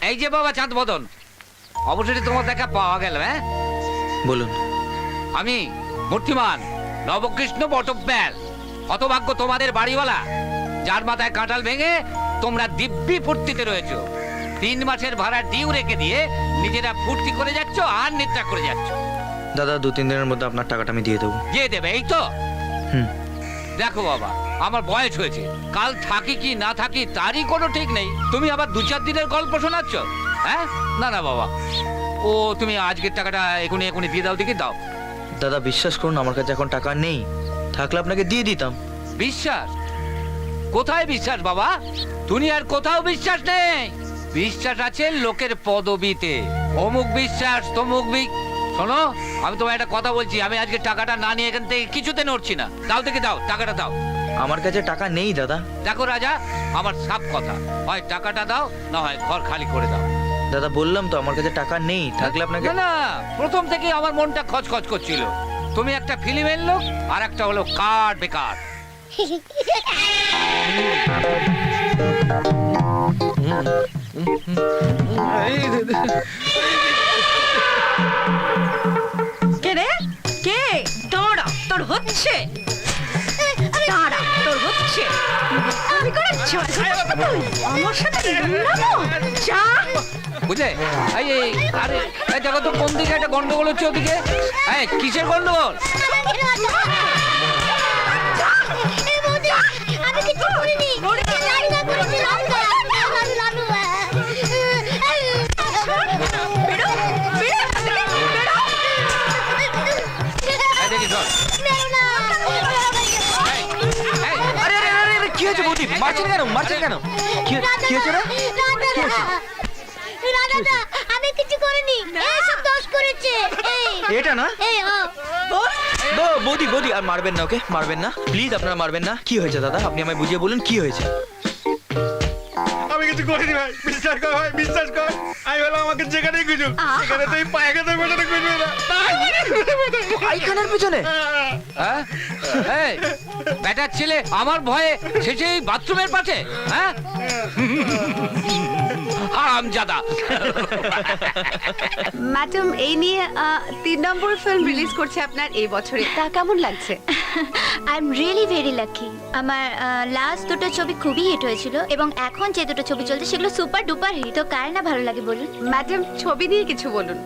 এই যে বাবা চাঁদ বদন, অবশেষে তোমার দেখা পাওয়া গেল। হ্যাঁ বলুন। আমি মূর্তিমান নবকৃষ্ণ বটব্যাল, হতভাগ্য তোমাদের বাড়িওয়ালা, যার মাথায় কাঁঠাল ভেঙে তোমরা দিব্যি ফুর্তিতে রয়েছো। 3 মাসের ভাড়া ডিউ রেখে দিয়ে নিজেরা ফুর্তি করে যাচ্ছ আর নিদ্রা করে যাচ্ছ। দাদা 2-3 দিনের মধ্যে আপনার টাকাটা আমি দিয়ে দেবো। দিয়ে দেবে এই তো? হুম। দেখো বাবা, আমার বয়স হয়েছে, কাল থাকি কি না থাকি তারই কোনো ঠিক নেই। তুমি আবার 2-4 দিনের গল্প শোনাচ্ছ? হ্যাঁ না না বাবা, ও তুমি আজকের টাকাটা এখনই দিয়ে দাও, দেখি দাও। দাদা বিশ্বাস করুন, আমার কাছে এখন টাকা নেই, থাকলে আপনাকে দিয়ে দিতাম। বিশ্বাস? কোথায় বিশ্বাস বাবা? দুনিয়ার কোথাও বিশ্বাস নেই। বিশ্বাস আছে লোকের পদবিতে, অমুক বিশ্বাস তমুক শোনো, আমি তোমায় একটা কথা বলছি, আমি আজকে টাকাটা না নিয়ে এখান থেকে কিছুতে নড়ছি না। দাও দেখি, দাও টাকাটা দাও। আমার কাছে টাকা নেই দাদা। দেখো রাজা, আমার সাফ কথা, হয় টাকাটা দাও না হয় ঘর খালি করে দাও। দাদা বললাম তো আমার কাছে টাকা নেই, থাকলে আপনাকে। না না, প্রথম থেকে আমার মনটা খচখচ করছিল। তুমি একটা ফিল্মের লোক আর একটা হলো কাঠ বেকার। কে রে? কে? দাঁড়া, তোর হচ্ছে। দাঁড়া, তোর হচ্ছে। আমি করেছি আমার সাথে লড়াবো? যা। বুঝলে? এই আরে এই দেখো তো কোন দিকে একটা গন্ডগোল হচ্ছে, ওদিকে। এই কিসের গন্ডগোল? আমি কিছু করিনি। লালুদা করেছে, লালুদা। বেরো, বেরো, বেরো। এই দেখি ধর। আরে আরে আরে আরে, কি হয়েছে বৌদি? মারছেন কেন? মারছেন কেন? কি হয়েছে রে? রাধাদা, আমি কিছু করিনি, এসব দোষ করেছে। এটা না? বল। বৌদি বৌদি, আর মারবেন না, ওকে মারবেন না প্লিজ, আপনারা মারবেন না। কি হয়েছে দাদা, আপনি আমায় বুঝিয়ে বলুন কি হয়েছে। আমি কিছু করিনি ভাই, বিশ্বাস কর ভাই, বিশ্বাস কর। আমি বললাম আমাকে যেখানেই খুঁজুক, সেখানে তুই পায়খানার পেছনে খুঁজবে না। পায়খানার পেছনে? হ্যাঁ এই বেটার ছেলে আমার ভয়ে শেষেই বাথরুমের পাশে। হ্যাঁ হারামজাদা। ম্যাডাম, এই নিয়ে 3 নম্বর ফিল্ম রিলিজ করছে আপনার এই বছরে, তা কেমন লাগছে? I am really very lucky. আমার লাস্ট 2টো ছবি খুবই হিট হয়েছিল এবং এখন যে 2টো ছবি চলছে সেগুলো সুপার ডুপার হিট। তো কার না ভালো লাগে বলুন? ম্যাডাম, ছবি নিয়ে কিছু বলুন।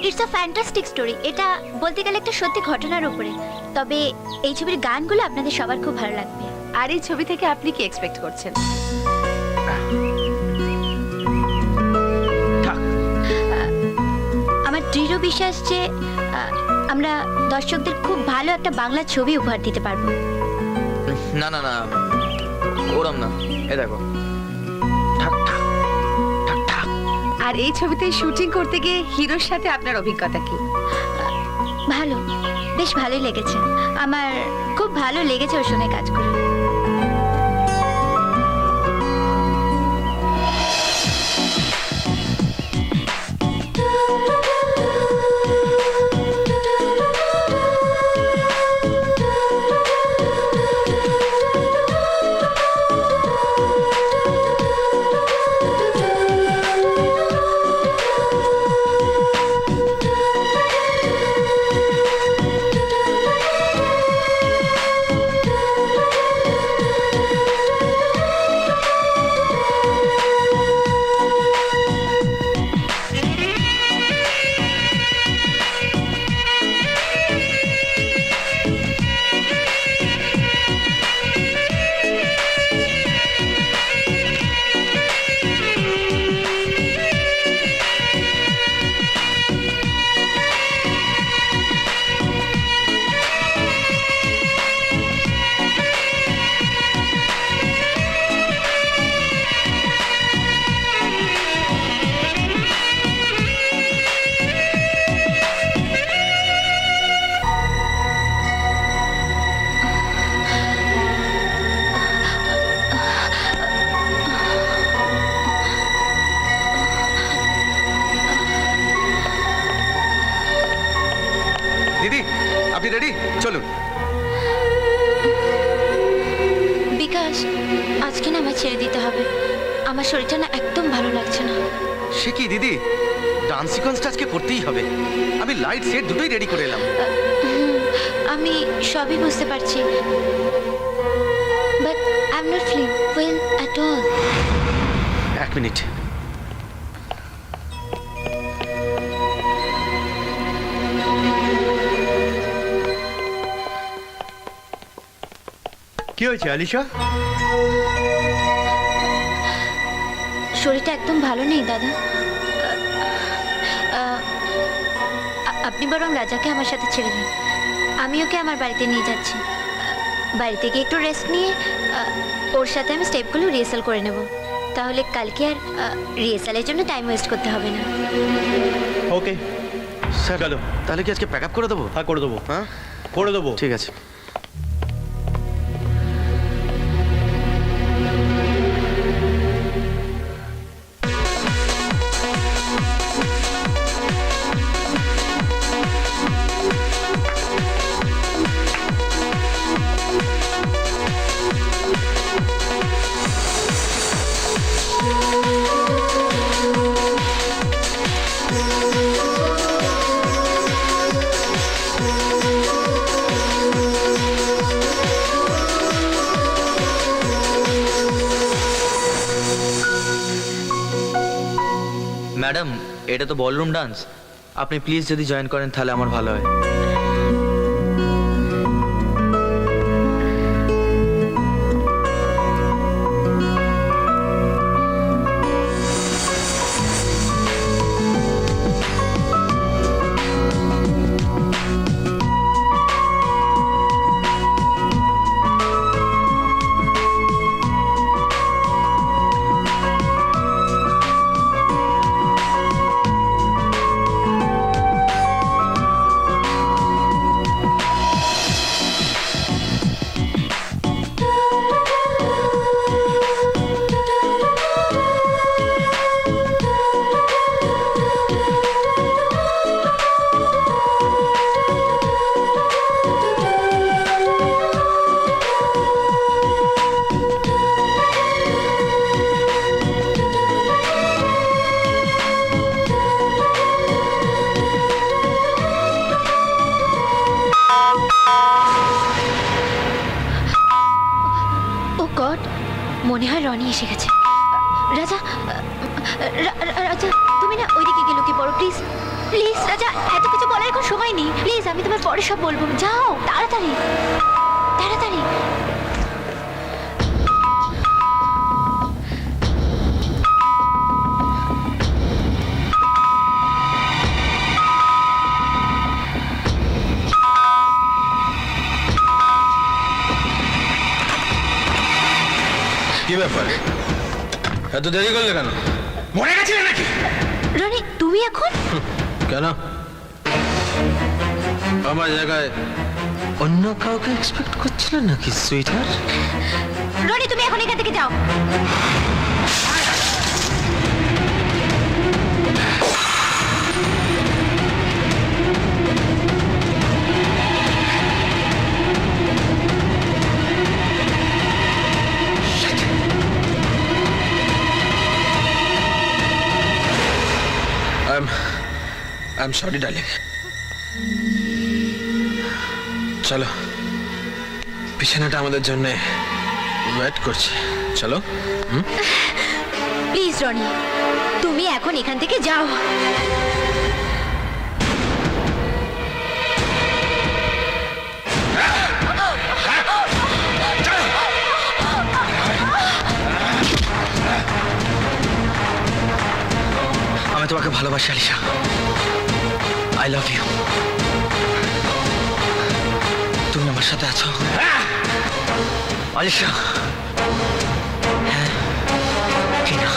It's a fantastic story. এটা বলতে গেলে একটা সত্যি ঘটনার উপরে। তবে এই ছবির গানগুলো আপনাদের সবার খুব ভালো লাগবে। আর এই ছবি থেকে আপনি কি এক্সপেক্ট করছেন? আমার দৃঢ় বিশ্বাস যে আমরা দর্শকদের খুব ভালো একটা বাংলা ছবি উপহার দিতে পারবো। না না না, ওরম না, এ দেখো। ঠাক ঠাক ঠাক ঠাক। আর এই ছবিতে শুটিং করতে গিয়ে হিরোর সাথে আপনার অভিজ্ঞতা কি? ভালো, বেশ ভালোই লেগেছে। আমার খুব ভালো লেগেছে ওর সঙ্গে কাজ করে। দিদি, আপনি রেডি? চলুন। বিকাশ, আজকে না আমার ছেড়ে দিতে হবে। আমার শরীরটা না একদম ভালো লাগছে না। সে কি দিদি, ডান্স সিকোয়েন্সটা আজকে করতেই হবে। আমি লাইট সেট দুটোই রেডি করে এলাম। আমি সবই বুঝতে পারছি, but I am not feeling well at all. এক মিনিট। কি হয়েছে আলিশা? শরীরটা একদম ভালো নেই দাদা। আপনি বরং রাজাকে আমার সাথে ছেড়ে দিন, আমি ওকে আমার বাড়িতে নিয়ে যাচ্ছি। বাড়িতে গিয়ে একটু রেস্ট নিয়ে ওর সাথে আমি স্টেপগুলো রিহার্সাল করে নেব, তাহলে কালকে আর রিহার্সালের জন্য টাইম ওয়েস্ট করতে হবে না। ওকে স্যার চলো। তাহলে কি আজকে প্যাক আপ করে দেবো? হ্যাঁ করে দেবো, হ্যাঁ করে দেবো। ঠিক আছে। ম্যাডাম, এটা তো বলরুম ডান্স, আপনি প্লিজ যদি জয়েন করেন তাহলে আমার ভালো হয়। মনে হয় রনি এসে গেছে। রাজা, রাজা তুমি না ওইদিকে গিয়ে লুকিয়ে পড়ো প্লিজ। প্লিজ রাজা, এত কিছু বলার এখন সময় নেই, প্লিজ আমি তোমার পরে সব বলবো। যাও তাড়াতাড়ি তাড়াতাড়ি। কি ব্যাপার, এত দেরি করলে কেন? মরে গেছিলে নাকি? রনি তুমি এখন কেন আমার জায়গায় অন্য কাউকে এক্সপেক্ট করছিলে নাকি সুইটার? রনি তুমি এখন এখান থেকে যাও। I'm sorry, darling. চলো, বিছানাটা আমাদের জন্য ওয়েট করছে, চলো। প্লিজ রনি তুমি এখন এখান থেকে যাও। আমি তোমাকে ভালোবাসি আলিশা, আই লাভ ইউ। তুমি আমার সাথে আছো আলিশা? হ্যাঁ কি না?